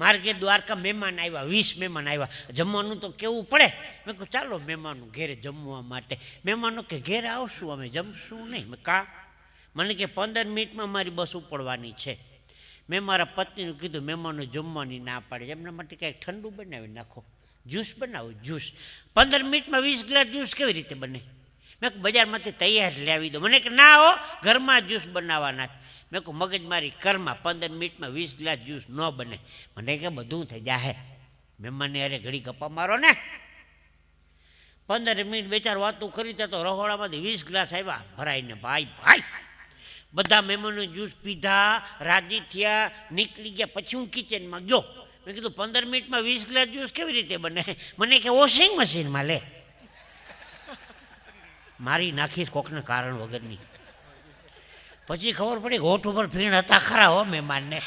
મારે ઘેર દ્વારકા મહેમાન આવ્યા, 20 મહેમાન આવ્યા, જમવાનું તો કેવું પડે. મેં કહું ચાલો મહેમાનો ઘેરે જમવા માટે. મહેમાનો કે ઘેરે આવશું, અમે જમશું નહીં. મેં કા? મને કે 15 મિનિટમાં મારી બસ ઉપડવાની છે. મેં મારા પત્નીનું કીધું મહેમાનો જમવાની ના પાડે, એમના માટે કંઈક ઠંડુ બનાવી નાખો, જ્યુસ બનાવો, જ્યુસ. 15 મિનિટમાં 20 ગ્લાસ જ્યુસ કેવી રીતે બને? મેં કહું બજારમાંથી તૈયાર લાવી દો. મને કે ના હો, ઘરમાં જ્યુસ બનાવવાના. મેં કહું મગજ મારી ઘરમાં 15 મિનિટમાં 20 ગ્લાસ જ્યુસ ન બને. મને કે બધું થઈ જાહે, મહેમાનને અરે ઘડી ગપ્પા મારો ને. 15 મિનિટ 2-4 વાતું કરી તો રહોડામાંથી 20 ગ્લાસ આવ્યા ભરાઈને. ભાઈ ભાઈ બધા મહેમાનો જ્યુસ પીધા, રાજી થયા, નીકળી ગયા. પછી હું કિચનમાં ગયો. મેં કીધું 15 મિનિટમાં 20 ગ્લાસ જ્યુસ કેવી રીતે બને? મને કે વોશિંગ મશીનમાં લે. મારી નાખીશ કોકના કારણ વગરની. પછી ખબર પડી હોઠ ઉપર ફીણ હતા ખરા હો મહેમાનને.